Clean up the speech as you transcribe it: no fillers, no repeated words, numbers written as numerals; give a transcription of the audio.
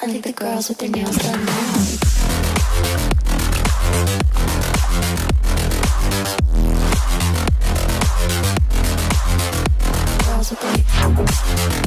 I think the girls with their nails done now. Girls with their